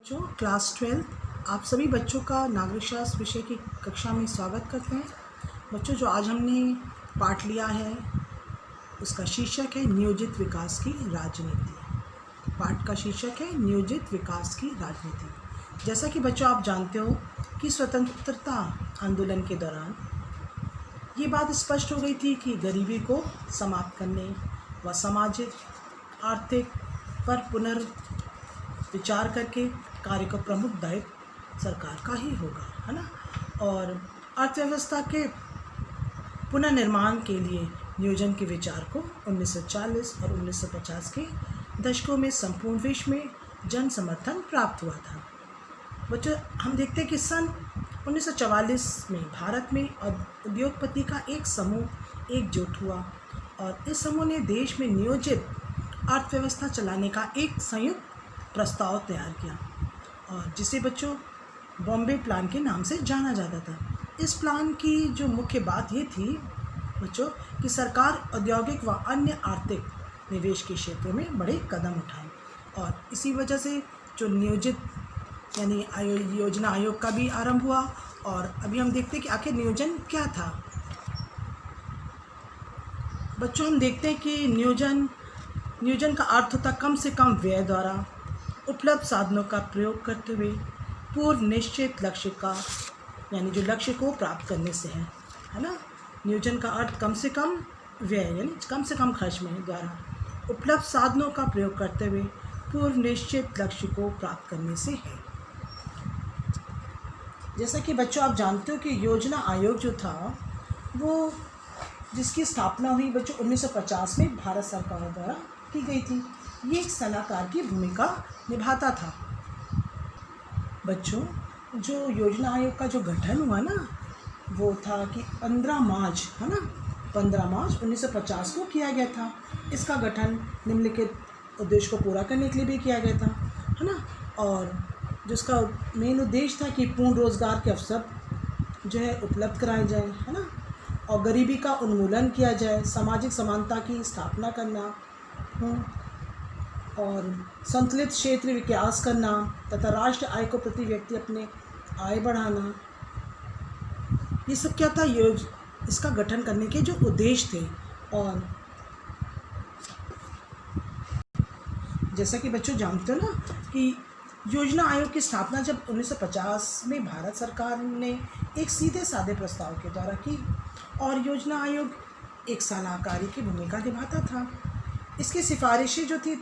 जो क्लास 12 आप सभी बच्चों का नागरिक शास्त्र विषय की कक्षा में स्वागत करते हैं। बच्चों, जो आज हमने पाठ लिया है उसका शीर्षक है नियोजित विकास की राजनीति। पाठ का शीर्षक है नियोजित विकास की राजनीति। जैसा कि बच्चों आप जानते हो कि स्वतंत्रता आंदोलन के दौरान ये बात स्पष्ट हो गई थी कि गरीबी को समाप्त करने व सामाजिक आर्थिक पर पुनर्विचार करके कार्य का प्रमुख दायित्व सरकार का ही होगा, है ना। और अर्थव्यवस्था के पुनर्निर्माण के लिए नियोजन के विचार को 1940 और 1950 के दशकों में संपूर्ण विश्व में जन समर्थन प्राप्त हुआ था। बच्चों, हम देखते हैं कि सन 1944 में भारत में उद्योगपति का एक समूह एकजुट हुआ और इस समूह ने देश में नियोजित अर्थव्यवस्था चलाने का एक संयुक्त प्रस्ताव तैयार किया और जिसे बच्चों बॉम्बे प्लान के नाम से जाना जाता था। इस प्लान की जो मुख्य बात ये थी बच्चों कि सरकार औद्योगिक व अन्य आर्थिक निवेश के क्षेत्रों में बड़े कदम उठाए और इसी वजह से जो नियोजित यानी योजना आयोग का भी आरंभ हुआ। और अभी हम देखते हैं कि आखिर नियोजन क्या था। बच्चों, हम देखते हैं कि नियोजन का अर्थ होता कम से कम व्यय द्वारा उपलब्ध साधनों का प्रयोग करते हुए पूर्व निश्चित लक्ष्य का यानी जो लक्ष्य को प्राप्त करने से है ना। नियोजन का अर्थ कम से कम व्यय यानी कम से कम खर्च में द्वारा उपलब्ध साधनों का प्रयोग करते हुए पूर्व निश्चित लक्ष्य को प्राप्त करने से है। जैसा कि बच्चों आप जानते हो कि योजना आयोग जो था वो जिसकी स्थापना हुई बच्चों 1950 में भारत सरकार द्वारा की गई थी। ये एक सलाहकार की भूमिका निभाता था। बच्चों, जो योजना आयोग का जो गठन हुआ ना वो था कि 15 मार्च 1950 को किया गया था। इसका गठन निम्नलिखित उद्देश्य को पूरा करने के लिए भी किया गया था, है ना। और जिसका मेन उद्देश्य था कि पूर्ण रोजगार के अवसर जो है उपलब्ध कराए जाए, है ना, और गरीबी का उन्मूलन किया जाए, सामाजिक समानता की स्थापना करना और संतुलित क्षेत्र विकास करना तथा राष्ट्र आय को प्रति व्यक्ति अपने आय बढ़ाना। ये सब क्या था इसका गठन करने के जो उद्देश्य थे। और जैसा कि बच्चों जानते हो ना कि योजना आयोग की स्थापना जब 1950 में भारत सरकार ने एक सीधे साधे प्रस्ताव के द्वारा की और योजना आयोग एक सलाहकारी की भूमिका निभाता था। इसकी सिफारिशें जो थी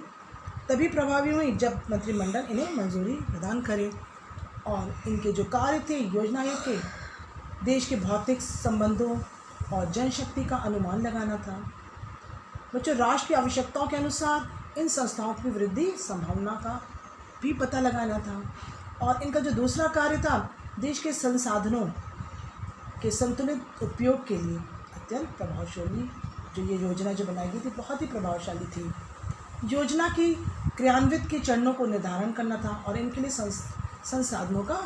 तभी प्रभावी हुई जब मंत्रिमंडल इन्हें मंजूरी प्रदान करे और इनके जो कार्य थे योजना आयोग के देश के भौतिक संबंधों और जनशक्ति का अनुमान लगाना था। बच्चों, राष्ट्र की आवश्यकताओं के अनुसार इन संस्थाओं की वृद्धि संभावना का भी पता लगाना था और इनका जो दूसरा कार्य था देश के संसाधनों के संतुलित उपयोग के लिए अत्यंत प्रभावशाली जो ये योजना जो बनाई गई थी बहुत ही प्रभावशाली थी। योजना की क्रियान्वित के चरणों को निर्धारण करना था और इनके लिए संसाधनों का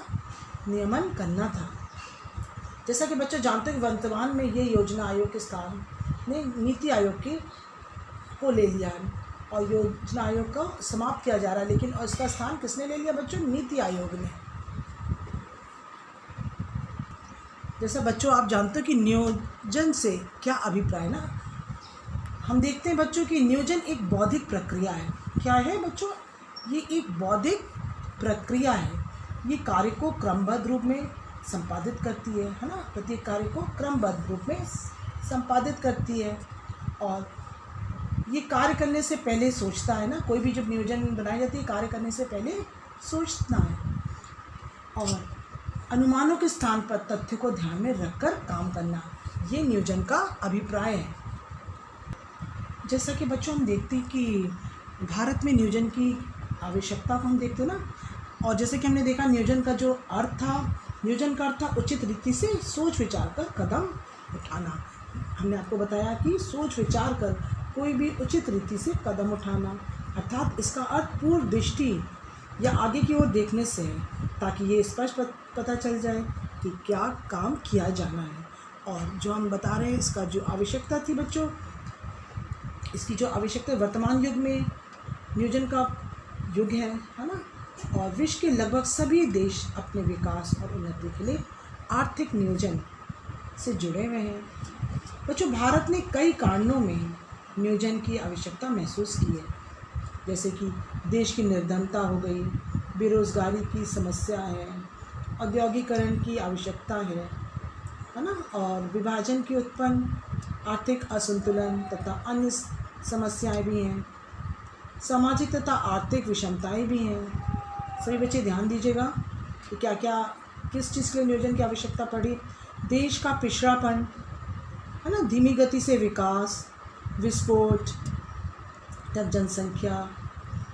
नियमन करना था। जैसा कि बच्चे जानते हैं वर्तमान में ये योजना आयोग के स्थान ने नीति आयोग को ले लिया है और योजना आयोग को समाप्त किया जा रहा है, लेकिन इसका स्थान किसने ले लिया बच्चों? नीति आयोग ने। जैसा बच्चों आप जानते हो कि नियोजन से क्या अभिप्राय ना, हम देखते हैं बच्चों कि नियोजन एक बौद्धिक प्रक्रिया है। क्या है बच्चों? ये एक बौद्धिक प्रक्रिया है। ये कार्य को क्रमबद्ध रूप में संपादित करती है ना। प्रत्येक कार्य को क्रमबद्ध रूप में संपादित करती है और ये कार्य करने से पहले सोचता है ना। कोई भी जब नियोजन बनाई जाती है कार्य करने से पहले सोचना है और अनुमानों के स्थान पर तथ्य को ध्यान में रखकर काम करना, ये नियोजन का अभिप्राय है। जैसा कि बच्चों हम देखते हैं कि भारत में नियोजन की आवश्यकता को हम देखते हैं ना। और जैसे कि हमने देखा नियोजन का जो अर्थ था, नियोजन का अर्थ था उचित रीति से सोच विचार कर कदम उठाना। हमने आपको बताया कि सोच विचार कर कोई भी उचित रीति से कदम उठाना, अर्थात इसका अर्थ पूर्व दृष्टि या आगे की ओर देखने से है ताकि ये स्पष्ट पता चल जाए कि क्या काम किया जाना है। और जो हम बता रहे हैं इसका जो आवश्यकता थी बच्चों, इसकी जो आवश्यकता वर्तमान युग में नियोजन का युग है ना। और विश्व के लगभग सभी देश अपने विकास और उन्नति के लिए आर्थिक नियोजन से जुड़े हुए हैं। बच्चों, भारत ने कई कारणों में नियोजन की आवश्यकता महसूस की है, जैसे कि देश की निर्धनता हो गई, बेरोजगारी की समस्या है, औद्योगिकरण की आवश्यकता है ना, और विभाजन की उत्पन्न आर्थिक असंतुलन तथा अन्य समस्याएं भी हैं, सामाजिक तथा आर्थिक विषमताएं भी हैं। सभी बच्चे ध्यान दीजिएगा कि क्या क्या किस चीज़ के लिए नियोजन की आवश्यकता पड़ी। देश का पिछड़ापन है ना, धीमी गति से विकास, विस्फोट, तब जनसंख्या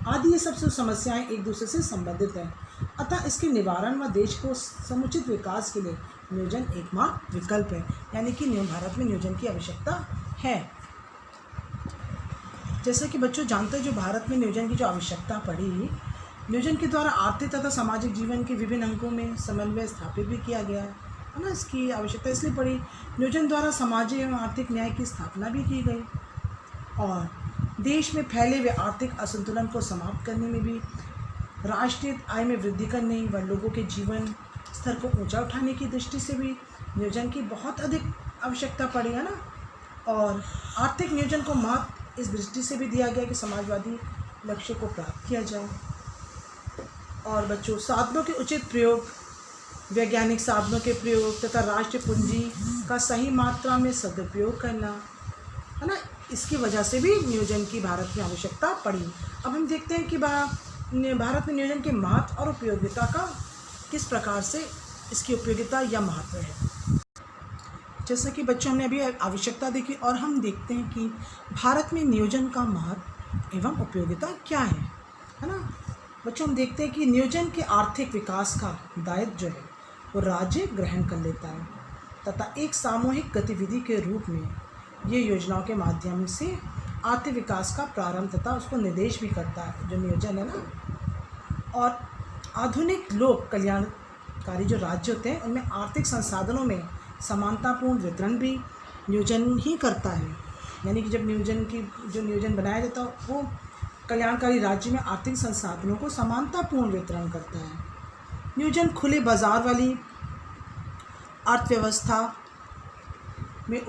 आदि, ये सब समस्याएं एक दूसरे से संबंधित हैं। अतः इसके निवारण व देश को समुचित विकास के लिए नियोजन एकमात्र विकल्प है, यानी कि भारत में नियोजन की आवश्यकता है। जैसे कि बच्चों जानते हैं, जो भारत में नियोजन की जो आवश्यकता पड़ी, नियोजन के द्वारा आर्थिक तथा सामाजिक जीवन के विभिन्न अंगों में समन्वय स्थापित भी किया गया है ना। इसकी आवश्यकता इसलिए पड़ी, नियोजन द्वारा सामाजिक एवं आर्थिक न्याय की स्थापना भी की गई और देश में फैले हुए आर्थिक असंतुलन को समाप्त करने में भी, राष्ट्रीय आय में वृद्धि करने व लोगों के जीवन स्तर को ऊंचा उठाने की दृष्टि से भी नियोजन की बहुत अधिक आवश्यकता पड़ी है ना। और आर्थिक नियोजन को महत्व इस दृष्टि से भी दिया गया कि समाजवादी लक्ष्य को प्राप्त किया जाए। और बच्चों, साधनों के उचित प्रयोग, वैज्ञानिक साधनों के प्रयोग तथा राष्ट्रीय पूंजी का सही मात्रा में सदुपयोग करना है ना, इसकी वजह से भी नियोजन की भारत में आवश्यकता पड़ी। अब हम देखते हैं कि भारत में नियोजन के महत्व और उपयोगिता का किस प्रकार से इसकी उपयोगिता या महत्व है। जैसा कि बच्चों हमने अभी आवश्यकता देखी, और हम देखते हैं कि भारत में नियोजन का महत्व एवं उपयोगिता क्या है ना। बच्चों, हम देखते हैं कि नियोजन के आर्थिक विकास का दायित्व जो है वो राज्य ग्रहण कर लेता है तथा एक सामूहिक गतिविधि के रूप में ये योजनाओं के माध्यम से आर्थिक विकास का प्रारंभ तथा उसको निर्देश भी करता है, जो नियोजन है ना। और आधुनिक लोक कल्याणकारी जो राज्य होते हैं, उनमें आर्थिक संसाधनों में समानतापूर्ण वितरण भी नियोजन ही करता है। यानी कि जब नियोजन बनाया जाता है, वो कल्याणकारी राज्य में आर्थिक संसाधनों को समानतापूर्ण वितरण करता है। नियोजन खुले बाजार वाली अर्थव्यवस्था में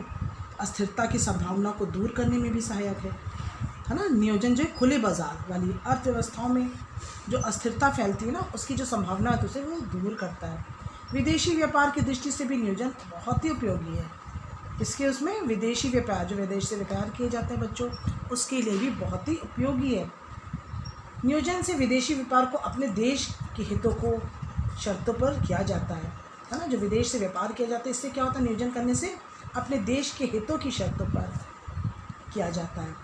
अस्थिरता की संभावना को दूर करने में भी सहायक है ना। नियोजन जो है खुले बाजार वाली अर्थव्यवस्थाओं में जो अस्थिरता फैलती है ना, उसकी जो संभावना है उसे वो दूर करता है। विदेशी व्यापार की दृष्टि से भी नियोजन बहुत ही उपयोगी है। इसके उसमें विदेशी व्यापार, जो विदेश से व्यापार किए जाते हैं बच्चों, उसके लिए भी बहुत ही उपयोगी है। नियोजन से विदेशी व्यापार को अपने देश के हितों को शर्तों पर किया जाता है ना। जो विदेश से व्यापार किया जाता है, इससे क्या होता है, नियोजन करने से अपने देश के हितों की शर्तों पर किया जाता है।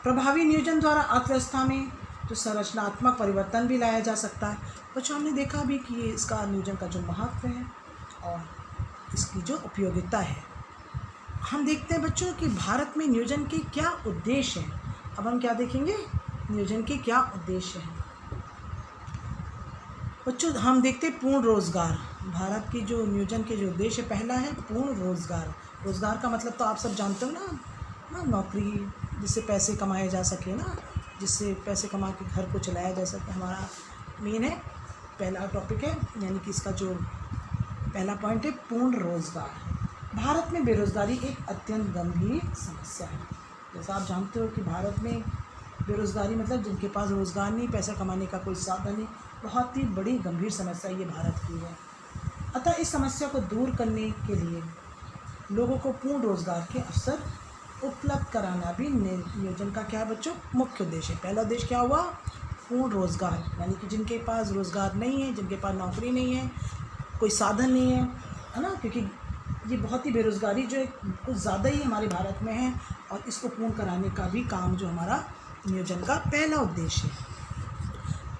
प्रभावी नियोजन द्वारा अर्थव्यवस्था में जो संरचनात्मक परिवर्तन भी लाया जा सकता है। बच्चों, हमने देखा भी कि इसका नियोजन का जो महत्व है और इसकी जो उपयोगिता है। हम देखते हैं बच्चों कि भारत में नियोजन के क्या उद्देश्य हैं। अब हम क्या देखेंगे, नियोजन के क्या उद्देश्य हैं। बच्चों, हम देखते हैं पूर्ण रोजगार। भारत की जो नियोजन के जो उद्देश्य, पहला है पूर्ण रोजगार। रोजगार का मतलब तो आप सब जानते हो ना, नौकरी जिससे पैसे कमाए जा सके ना, जिससे पैसे कमा के घर को चलाया जा सके, हमारा मेन है, पहला टॉपिक है। यानी कि इसका जो पहला पॉइंट है पूर्ण रोजगार। भारत में बेरोजगारी एक अत्यंत गंभीर समस्या है। जैसा आप जानते हो कि भारत में बेरोजगारी मतलब जिनके पास रोज़गार नहीं, पैसा कमाने का कोई साधन नहीं, बहुत ही बड़ी गंभीर समस्या ये भारत की है। अतः इस समस्या को दूर करने के लिए लोगों को पूर्ण रोजगार के अवसर उपलब्ध कराना भी नियोजन का क्या है बच्चों, मुख्य उद्देश्य है। पहला उद्देश्य क्या हुआ, पूर्ण रोजगार, यानी कि जिनके पास रोजगार नहीं है, जिनके पास नौकरी नहीं है, कोई साधन नहीं है ना, क्योंकि ये बहुत ही बेरोज़गारी जो है कुछ ज़्यादा ही हमारे भारत में है, और इसको पूर्ण कराने का भी काम जो हमारा नियोजन का पहला उद्देश्य है।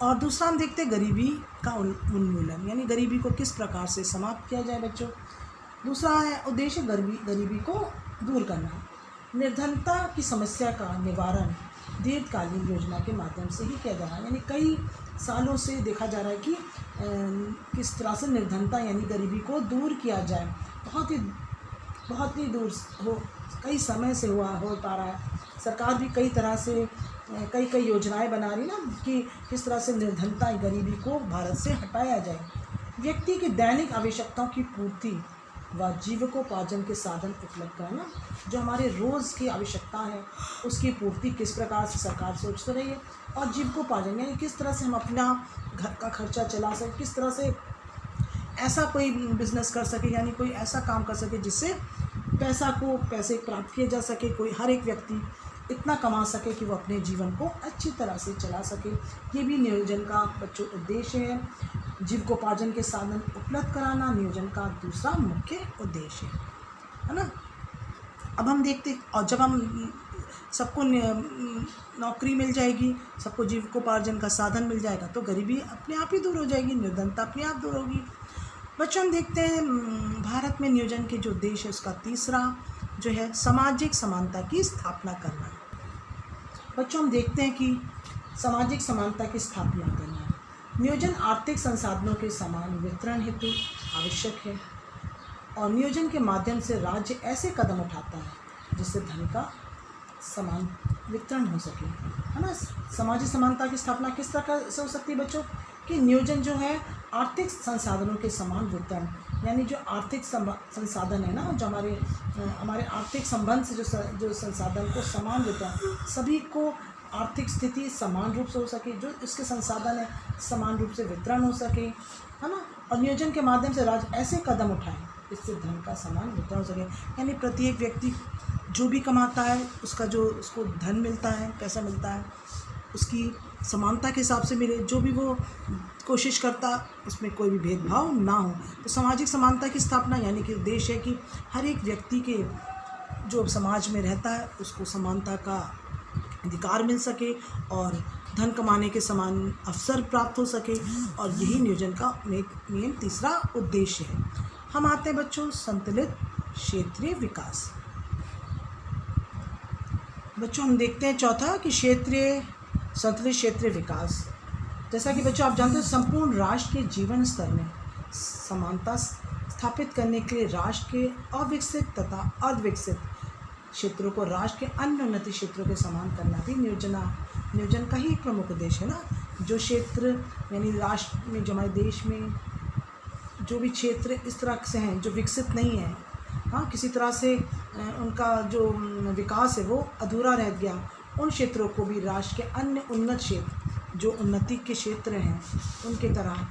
और दूसरा हम देखते हैं गरीबी का उन्मूलन, यानी गरीबी को किस प्रकार से समाप्त किया जाए बच्चों। दूसरा है उद्देश्य गरीबी को दूर करना। निर्धनता की समस्या का निवारण दीर्घकालीन योजना के माध्यम से ही किया जा रहा है। यानी कई सालों से देखा जा रहा है कि किस तरह से निर्धनता यानी गरीबी को दूर किया जाए। बहुत ही दूर हो, कई समय से हो पा रहा है। सरकार भी कई तरह से कई कई योजनाएं बना रही ना कि किस तरह से निर्धनता गरीबी को भारत से हटाया जाए। व्यक्ति की दैनिक आवश्यकताओं की पूर्ति व जीविकोपार्जन के साधन उपलब्ध कराना, जो हमारे रोज़ की आवश्यकता है उसकी पूर्ति किस प्रकार से सरकार सोच रही है, और जीविकोपार्जन यानी किस तरह से हम अपना घर का खर्चा चला सकें, किस तरह से ऐसा कोई बिजनेस कर सके, यानी कोई ऐसा काम कर सके जिससे पैसे प्राप्त किए जा सके, कोई हर एक व्यक्ति इतना कमा सके कि वो अपने जीवन को अच्छी तरह से चला सके। ये भी नियोजन का बच्चों उद्देश्य है। जीविकोपार्जन के साधन उपलब्ध कराना नियोजन का दूसरा मुख्य उद्देश्य है ना। अब हम देखते, और जब हम सबको नौकरी मिल जाएगी, सबको जीविकोपार्जन का साधन मिल जाएगा तो गरीबी अपने आप ही दूर हो जाएगी, निर्धनता अपने आप दूर होगी। बच्चों हम देखते हैं भारत में नियोजन के जो उद्देश्य है उसका तीसरा जो है सामाजिक समानता की स्थापना करना। बच्चों हम देखते हैं कि सामाजिक समानता की स्थापना करना नियोजन आर्थिक संसाधनों के समान वितरण हेतु आवश्यक है, और नियोजन के माध्यम से राज्य ऐसे कदम उठाता है जिससे धन का समान वितरण हो सके, है ना। सामाजिक समानता की स्थापना किस तरह से हो सकती है बच्चों, कि नियोजन जो है आर्थिक संसाधनों के समान वितरण, यानी जो आर्थिक संसाधन है ना, जो हमारे आर्थिक संबंध से जो संसाधन को समान वितरण, सभी को आर्थिक स्थिति समान रूप से हो सके, जो इसके संसाधन है समान रूप से वितरण हो सके, है ना। और नियोजन के माध्यम से राज्य ऐसे कदम उठाए इससे धन का समान वितरण हो सके, यानी प्रत्येक व्यक्ति जो भी कमाता है उसका जो उसको धन मिलता है, पैसा मिलता है, उसकी समानता के हिसाब से मिले, जो भी वो कोशिश करता उसमें कोई भी भेदभाव ना हो। तो सामाजिक समानता की स्थापना यानी कि उद्देश्य है कि हर एक व्यक्ति के जो समाज में रहता है उसको समानता का अधिकार मिल सके और धन कमाने के समान अवसर प्राप्त हो सके, और यही नियोजन का मेन तीसरा उद्देश्य है। हम आते हैं बच्चों संतुलित क्षेत्रीय विकास। बच्चों हम देखते हैं चौथा कि संतुलित क्षेत्रीय विकास। जैसा कि बच्चों आप जानते हो संपूर्ण राष्ट्र के जीवन स्तर में समानता स्थापित करने के लिए राष्ट्र के अविकसित तथा अर्धविकसित क्षेत्रों को राष्ट्र के अन्य उन्नति क्षेत्रों के समान करना भी नियोजन का ही एक प्रमुख उद्देश्य है ना। जो क्षेत्र यानी राष्ट्र में, जो हमारे देश में जो भी क्षेत्र इस तरह से हैं जो विकसित नहीं है, हाँ, किसी तरह से उनका जो विकास है वो अधूरा रह गया, उन क्षेत्रों को भी राष्ट्र के अन्य उन्नत क्षेत्र जो उन्नति के क्षेत्र हैं उनके तरह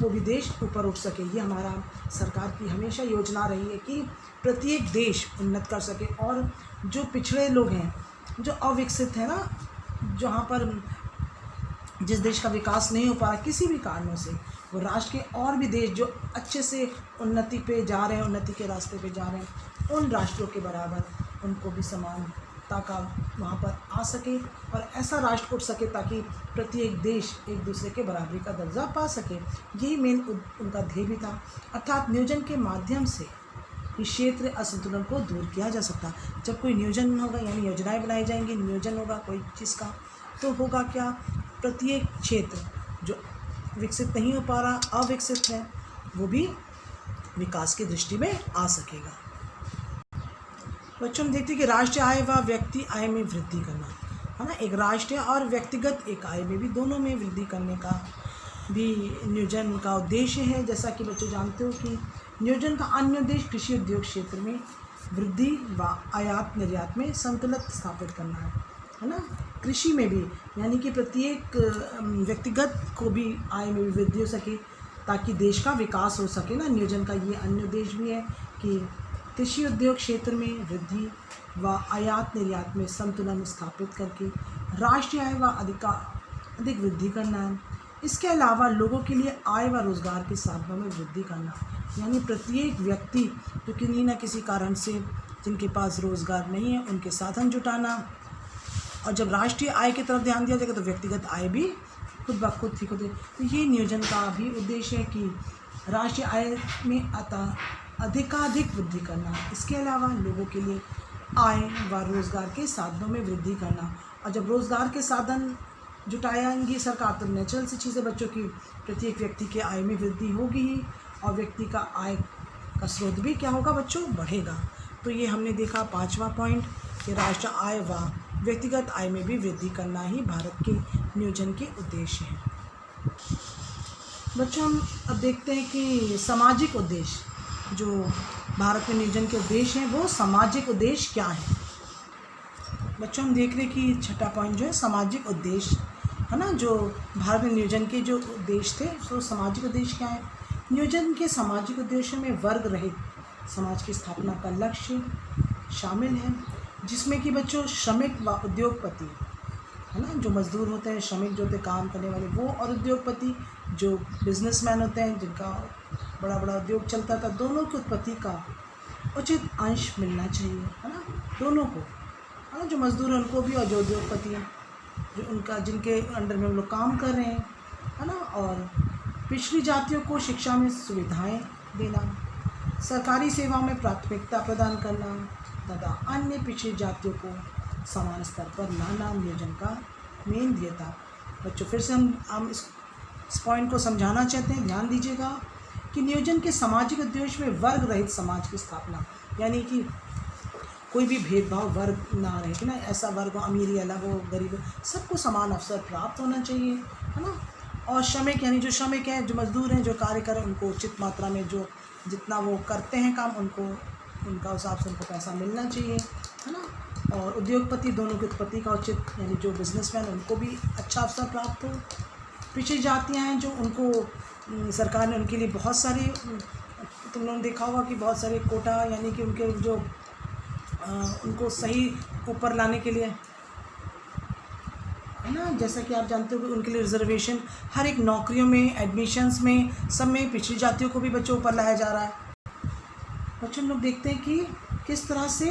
वो भी देश ऊपर उठ सके। ये हमारा सरकार की हमेशा योजना रही है कि प्रत्येक देश उन्नत कर सके, और जो पिछड़े लोग हैं, जो अविकसित है ना, जहाँ पर जिस देश का विकास नहीं हो पा रहा किसी भी कारणों से, वो राष्ट्र के और भी देश जो अच्छे से उन्नति पे जा रहे हैं, उन्नति के रास्ते पे जा रहे हैं, उन राष्ट्रों के बराबर उनको भी समानता का वहाँ पर आ सके और ऐसा राष्ट्र उठ सके ताकि प्रत्येक देश एक दूसरे के बराबरी का दर्जा पा सके। यही मेन उनका ध्येय भी था। अर्थात नियोजन के माध्यम से इस क्षेत्र असंतुलन को दूर किया जा सकता। जब कोई नियोजन होगा यानी योजनाएं बनाई जाएंगी, नियोजन होगा कोई चीज़ का, तो होगा क्या, प्रत्येक क्षेत्र जो विकसित नहीं हो पा रहा, अविकसित है, वो भी विकास की दृष्टि में आ सकेगा। बच्चों हम देखते हैं कि राष्ट्रीय आय व व्यक्ति आय में वृद्धि करना, है ना। एक राष्ट्रीय और व्यक्तिगत एक आय में भी, दोनों में वृद्धि करने का भी नियोजन का उद्देश्य है। जैसा कि बच्चों जानते हो कि नियोजन का अन्य उद्देश्य कृषि उद्योग क्षेत्र में वृद्धि व आयात निर्यात में संतुलन स्थापित करना है ना। कृषि में भी यानी कि प्रत्येक व्यक्तिगत को भी आय में भी वृद्धि हो सके ताकि देश का विकास हो सके ना। नियोजन का ये अन्य उद्देश्य भी है कि कृषि उद्योग क्षेत्र में वृद्धि व आयात निर्यात में संतुलन स्थापित करके राष्ट्रीय आय व अधिक वृद्धि करना है। इसके अलावा लोगों के लिए आय व रोजगार के साधनों में वृद्धि करना, यानी प्रत्येक व्यक्ति जो किसी न किसी कारण से जिनके पास रोजगार नहीं है उनके साधन जुटाना। और जब राष्ट्रीय आय की तरफ ध्यान दिया जाएगा तो व्यक्तिगत आय भी खुद ब खुद ठीक होती है। तो ये नियोजन का भी उद्देश्य है कि राष्ट्रीय आय में अधिकाधिक वृद्धि करना। इसके अलावा लोगों के लिए आय व रोज़गार के साधनों में वृद्धि करना। और जब रोज़गार के साधन जुटाएंगी सरकार तो नेचुरल सी चीज़ें बच्चों की प्रत्येक व्यक्ति के आय में वृद्धि होगी ही, और व्यक्ति का आय का स्रोत भी क्या होगा बच्चों, बढ़ेगा। तो ये हमने देखा 5वां पॉइंट कि राष्ट्र आय व व्यक्तिगत आय में भी वृद्धि करना ही भारत के नियोजन के उद्देश्य हैं। बच्चों, हम अब देखते हैं कि सामाजिक उद्देश्य, जो भारत में नियोजन के उद्देश्य हैं वो सामाजिक उद्देश्य क्या है। बच्चों, हम देख रहे हैं कि छठा पॉइंट जो है सामाजिक उद्देश्य है ना, जो भारत में नियोजन के जो उद्देश्य थे, तो सामाजिक उद्देश्य क्या है। नियोजन के सामाजिक उद्देश्यों में वर्ग रहित समाज की स्थापना का लक्ष्य शामिल है, जिसमें कि बच्चों श्रमिक व उद्योगपति है ना, जो मजदूर होते हैं, श्रमिक जो होते हैं काम करने वाले वो, और उद्योगपति जो बिजनेसमैन होते हैं, जिनका बड़ा बड़ा उद्योग चलता था, दोनों की उत्पत्ति का उचित अंश मिलना चाहिए है ना, दोनों को है ना, जो मजदूर हैं उनको भी और जो उद्योगपति हैं जो उनका जिनके अंडर में वो लोग काम कर रहे हैं है ना। और पिछड़ी जातियों को शिक्षा में सुविधाएं देना, सरकारी सेवाओं में प्राथमिकता प्रदान करना तथा अन्य पिछड़ी जातियों को समान स्तर पर लाना नियोजन का मेन ध्येय था। बच्चों, फिर से हम इस पॉइंट को समझाना चाहते हैं, ध्यान दीजिएगा कि नियोजन के सामाजिक उद्देश्य में वर्ग रहित समाज की स्थापना, यानी कि कोई भी भेदभाव वर्ग ना रहे कि ना, ऐसा वर्ग हो अमीरी अलग हो गरीब, सबको समान अवसर प्राप्त होना चाहिए है ना। और श्रमिक, यानी जो श्रमिक हैं, जो मजदूर हैं, जो कार्य करें, उनको उचित मात्रा में जो जितना वो करते हैं काम, उनको उनका हिसाब से उनको पैसा मिलना चाहिए है ना। और उद्योगपति, दोनों की उत्पत्ति का उचित, यानी जो बिजनेसमैन उनको भी अच्छा अवसर प्राप्त हो। पिछड़ी जातियाँ हैं जो उनको सरकार ने उनके लिए बहुत सारे, तुम लोगों ने देखा होगा कि बहुत सारे कोटा, यानी कि उनके जो उनको सही ऊपर लाने के लिए है ना, जैसा कि आप जानते हो कि उनके लिए रिजर्वेशन हर एक नौकरियों में, एडमिशन्स में, सब में पिछड़ी जातियों को भी बच्चों ऊपर लाया जा रहा है। बच्चों, हम लोग देखते हैं कि किस तरह से,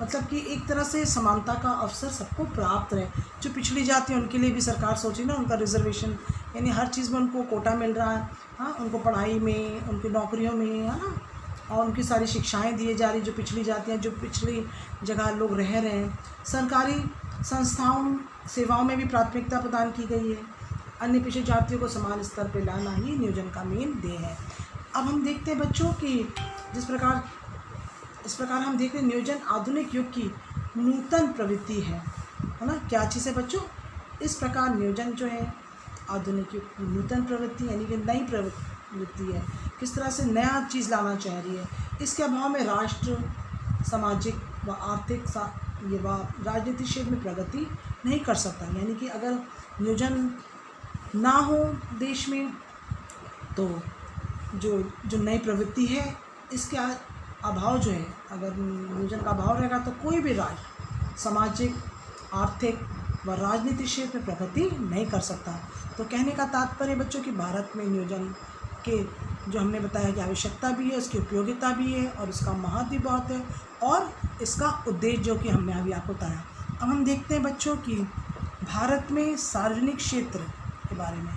मतलब कि एक तरह से समानता का अवसर सबको प्राप्त रहे। जो पिछड़ी जाति है उनके लिए भी सरकार सोची ना, उनका रिजर्वेशन, यानी हर चीज़ में उनको कोटा मिल रहा है हाँ, उनको पढ़ाई में, उनकी नौकरियों में है ना, और उनकी सारी शिक्षाएं दिए जा रही, जो पिछड़ी जाति हैं, जो पिछड़ी जगह लोग रह रहे हैं। सरकारी संस्थाओं सेवाओं में भी प्राथमिकता प्रदान की गई है। अन्य पिछड़ी जातियों को समान स्तर पर लाना ही नियोजन का मेन ध्येय है। अब हम देखते हैं बच्चों कि इस प्रकार हम देख रहे हैं नियोजन आधुनिक युग की नूतन प्रवृत्ति है ना। क्या चीज़ है बच्चों? इस प्रकार नियोजन जो है आधुनिक युग की नूतन प्रवृत्ति, यानी कि नई प्रवृत्ति है। किस तरह से नया चीज़ लाना चाह रही है। इसके अभाव में राष्ट्र सामाजिक व आर्थिक व राजनीतिक क्षेत्र में प्रगति नहीं कर सकता। यानी कि अगर नियोजन ना हो देश में, तो जो नई प्रवृत्ति है इसके अभाव जो है, अगर नियोजन का अभाव रहेगा तो कोई भी राज्य सामाजिक, आर्थिक व राजनीतिक क्षेत्र में प्रगति नहीं कर सकता। तो कहने का तात्पर्य बच्चों कि भारत में नियोजन के जो हमने बताया कि आवश्यकता भी है, उसकी उपयोगिता भी है और इसका महत्व भी बहुत है, और इसका उद्देश्य जो कि हमने अभी आपको बताया। अब हम देखते हैं बच्चों कि भारत में सार्वजनिक क्षेत्र के बारे में।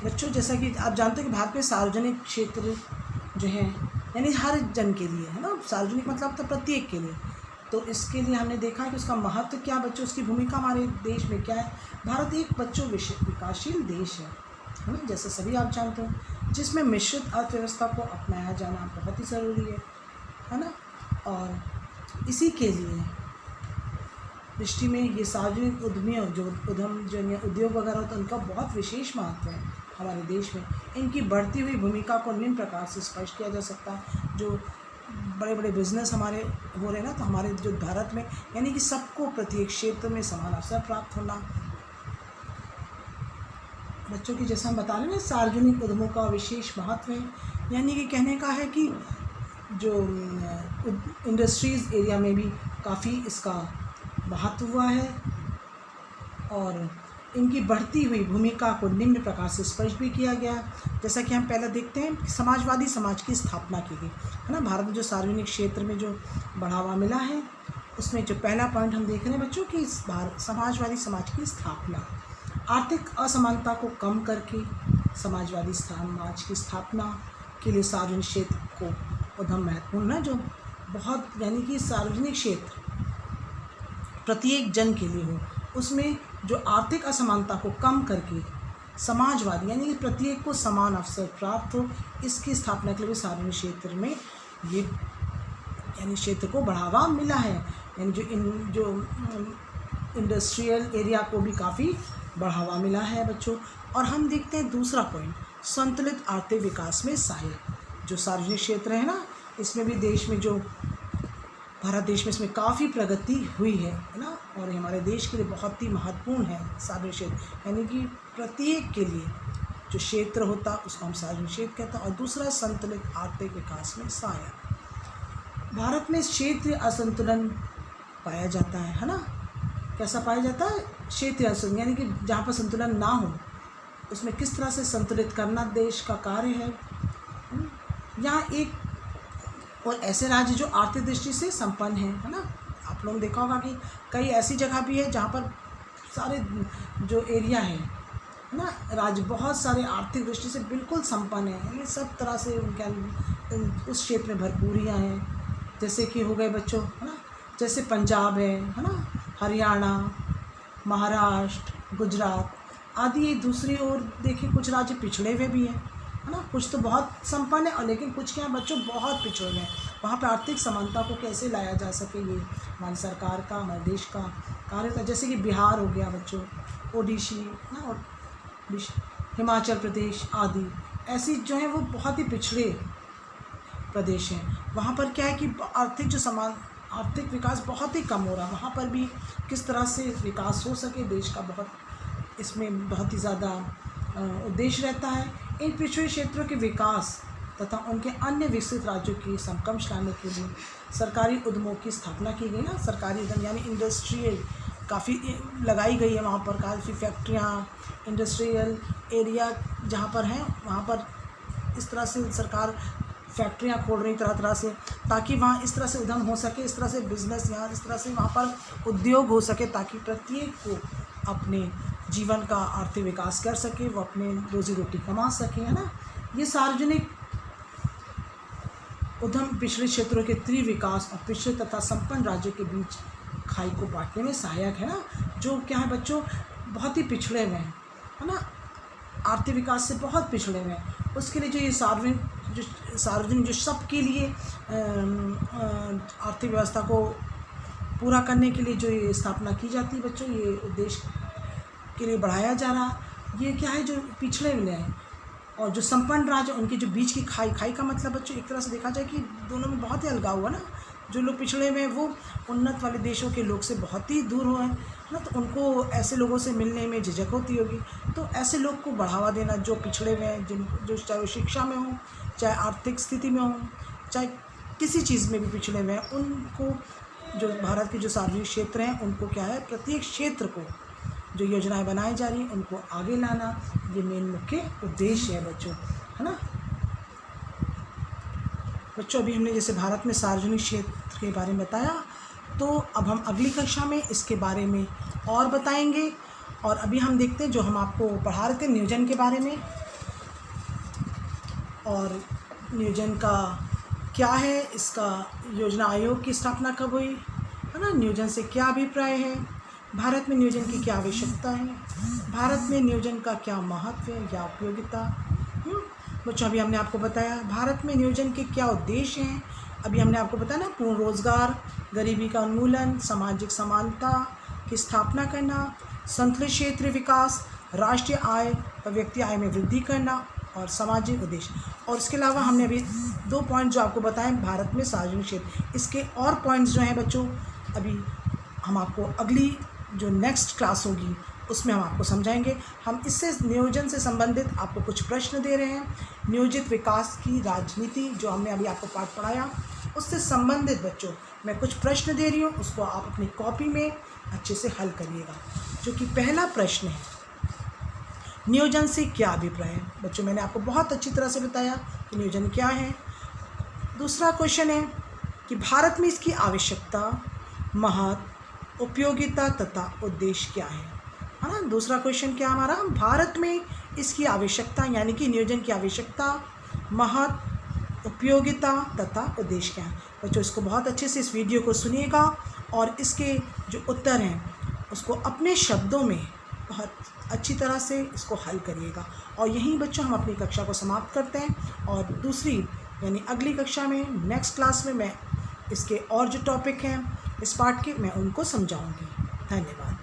बच्चों, जैसा कि आप जानते हैं कि भारत में सार्वजनिक क्षेत्र जो है यानी हर जन के लिए है ना, सार्वजनिक मतलब तो प्रत्येक के लिए। तो इसके लिए हमने देखा कि उसका महत्व क्या बच्चों, उसकी भूमिका हमारे देश में क्या है। भारत एक बच्चों विकासशील देश है ना, जैसे सभी आप जानते हो, जिसमें मिश्रित अर्थव्यवस्था को अपनाया जाना बहुत ही ज़रूरी है ना। और इसी के लिए दृष्टि में ये सार्वजनिक उद्यमियों जो उद्योग वगैरह होता है, उनका बहुत विशेष महत्व है हमारे देश में। इनकी बढ़ती हुई भूमिका को निम्न प्रकार से स्पष्ट किया जा सकता है। जो बड़े बड़े बिजनेस हमारे हो रहे हैं ना, तो हमारे जो भारत में यानी कि सबको प्रत्येक क्षेत्र में समान अवसर प्राप्त होना। बच्चों की जैसे हम बता रहे हैं ना, सार्वजनिक उद्यमों का विशेष महत्व है। यानी कि कहने का है कि जो इंडस्ट्रीज़ एरिया में भी काफ़ी इसका महत्व हुआ है, और इनकी बढ़ती हुई भूमिका को निम्न प्रकार से स्पष्ट भी किया गया। जैसा कि हम पहले देखते हैं, समाजवादी समाज की स्थापना की गई है ना। भारत में जो सार्वजनिक क्षेत्र में जो बढ़ावा मिला है, उसमें जो पहला पॉइंट हम देख रहे हैं बच्चों कि समाजवादी समाज की स्थापना, आर्थिक असमानता को कम करके समाजवादी समाज की स्थापना के लिए सार्वजनिक क्षेत्र को उद्यम महत्वपूर्ण है। जो बहुत यानी कि सार्वजनिक क्षेत्र प्रत्येक जन के लिए हो, उसमें जो आर्थिक असमानता को कम करके समाजवादी यानी कि प्रत्येक को समान अवसर प्राप्त हो, इसकी स्थापना के लिए सार्वजनिक क्षेत्र में ये यानी क्षेत्र को बढ़ावा मिला है। यानी जो इंडस्ट्रियल एरिया को भी काफ़ी बढ़ावा मिला है बच्चों। और हम देखते हैं दूसरा पॉइंट, संतुलित आर्थिक विकास में सहायक। जो सार्वजनिक क्षेत्र है ना, इसमें भी देश में जो भारत देश में इसमें काफ़ी प्रगति हुई है ना, और हमारे देश के लिए बहुत ही महत्वपूर्ण है सार्वजनिक क्षेत्र, यानी कि प्रत्येक के लिए जो क्षेत्र होता उसको हम सार्वजनिक क्षेत्र कहते हैं। और दूसरा संतुलित आर्थिक विकास में सहायक। भारत में क्षेत्रीय असंतुलन पाया जाता है ना। कैसा पाया जाता है? क्षेत्रीय असंतुलन, यानी कि जहाँ पर संतुलन ना हो उसमें किस तरह से संतुलित करना देश का कार्य है। यहाँ एक और ऐसे राज्य जो आर्थिक दृष्टि से संपन्न है ना। आप लोगों ने देखा होगा कि कई ऐसी जगह भी है जहाँ पर सारे जो एरिया है ना, राज्य बहुत सारे आर्थिक दृष्टि से बिल्कुल संपन्न है, ये सब तरह से उनके उस क्षेत्र में भरपूरियाँ हैं। जैसे कि हो गए बच्चों है ना, जैसे पंजाब है ना, हरियाणा, महाराष्ट्र, गुजरात आदि। ये दूसरी ओर देखिए कुछ राज्य पिछड़े हुए भी हैं है ना। कुछ तो बहुत संपन्न है और लेकिन कुछ क्या बच्चों बहुत पिछड़े हैं। वहाँ पर आर्थिक समानता को कैसे लाया जा सके, ये हमारी सरकार का, हमारे देश का कार्य था। जैसे कि बिहार हो गया बच्चों, ओडिशी ना, और हिमाचल प्रदेश आदि, ऐसी जो है वो बहुत ही पिछड़े प्रदेश हैं। वहाँ पर क्या है कि आर्थिक विकास बहुत ही कम हो रहा है। वहाँ पर भी किस तरह से विकास हो सके देश का, इसमें बहुत ही ज़्यादा उद्देश्य रहता है। इन पिछड़े क्षेत्रों के विकास तथा उनके अन्य विकसित राज्यों की समकक्ष लाने के लिए सरकारी उद्यमों की स्थापना की गई ना। सरकारी उद्यम यानी इंडस्ट्रियल काफ़ी लगाई गई है, वहाँ पर काफ़ी फैक्ट्रियाँ, इंडस्ट्रियल एरिया जहाँ पर हैं वहाँ पर इस तरह से सरकार फैक्ट्रियाँ खोल रही तरह तरह से, ताकि वहाँ इस तरह से उद्यम हो सके, इस तरह से बिज़नेस यहाँ इस तरह से वहाँ पर उद्योग हो सके, ताकि प्रत्येक को अपने जीवन का आर्थिक विकास कर सके, वो अपने रोज़ी रोटी कमा सके है ना। ये सार्वजनिक उद्यम पिछड़े क्षेत्रों के त्रि विकास और पिछड़े तथा संपन्न राज्यों के बीच खाई को बांटने में सहायक है ना। जो क्या है बच्चों, बहुत ही पिछड़े हुए हैं है ना, आर्थिक विकास से बहुत पिछड़े हुए हैं, उसके लिए जो ये सार्वजनिक जो सबके लिए आर्थिक व्यवस्था को पूरा करने के लिए जो ये स्थापना की जाती है बच्चों, ये उद्देश्य के लिए बढ़ाया जा रहा, ये क्या है जो पिछड़े हुए हैं। और जो संपन्न राज्य उनके जो बीच की खाई का मतलब बच्चों एक तरह से देखा जाए कि दोनों में बहुत ही अलगाव हुआ ना। जो लोग पिछड़े हुए हैं वो उन्नत वाले देशों के लोग से बहुत ही दूर हुए हैं ना, तो उनको ऐसे लोगों से मिलने में झिझक होती होगी। तो ऐसे लोग को बढ़ावा देना जो पिछड़े हुए हैं, जो चाहे वो शिक्षा में हो, चाहे आर्थिक स्थिति में हो, चाहे किसी चीज़ में भी पिछड़े हुए हैं, उनको जो भारत के जो सार्वजनिक क्षेत्र हैं उनको क्या है, प्रत्येक क्षेत्र को जो योजनाएं बनाई जा रही हैं उनको आगे लाना, ये मेन मुख्य उद्देश्य है बच्चों है ना। बच्चों अभी हमने जैसे भारत में सार्वजनिक क्षेत्र के बारे में बताया, तो अब हम अगली कक्षा में इसके बारे में और बताएंगे। और अभी हम देखते हैं जो हम आपको पढ़ा रहे थे नियोजन के बारे में, और नियोजन का क्या है, इसका योजना आयोग की स्थापना कब हुई है ना, नियोजन से क्या अभिप्राय है, भारत में नियोजन की क्या आवश्यकता है, भारत में नियोजन का क्या महत्व है या उपयोगिता। बच्चों अभी हमने आपको बताया भारत में नियोजन के क्या उद्देश्य हैं। अभी हमने आपको बताया ना, पूर्ण रोजगार, गरीबी का उन्मूलन, सामाजिक समानता की स्थापना करना, संतुलित क्षेत्रीय विकास, राष्ट्रीय आय और व्यक्ति आय में वृद्धि करना और सामाजिक उद्देश्य। और इसके अलावा हमने अभी 2 पॉइंट जो आपको बताएं भारत में सार्वजनिक क्षेत्र, इसके और पॉइंट्स जो हैं बच्चों अभी हम आपको अगली जो नेक्स्ट क्लास होगी उसमें हम आपको समझाएंगे। हम इससे नियोजन से संबंधित आपको कुछ प्रश्न दे रहे हैं। नियोजित विकास की राजनीति जो हमने अभी आपको पाठ पढ़ाया उससे संबंधित बच्चों मैं कुछ प्रश्न दे रही हूँ, उसको आप अपनी कॉपी में अच्छे से हल करिएगा। जो कि पहला प्रश्न है, नियोजन से क्या अभिप्राय है। बच्चों मैंने आपको बहुत अच्छी तरह से बताया कि नियोजन क्या है। दूसरा क्वेश्चन है कि भारत में इसकी आवश्यकता, महत्व, उपयोगिता तथा उद्देश्य क्या है ना। दूसरा क्वेश्चन क्या हमारा, भारत में इसकी आवश्यकता यानी कि नियोजन की आवश्यकता, महत्व, उपयोगिता तथा उद्देश्य क्या है। बच्चों इसको बहुत अच्छे से इस वीडियो को सुनिएगा और इसके जो उत्तर हैं उसको अपने शब्दों में बहुत अच्छी तरह से इसको हल करिएगा। और यहीं बच्चों हम अपनी कक्षा को समाप्त करते हैं और दूसरी यानी अगली कक्षा में नेक्स्ट क्लास में मैं इसके और जो टॉपिक हैं इस पाठ के मैं उनको समझाऊंगी। धन्यवाद।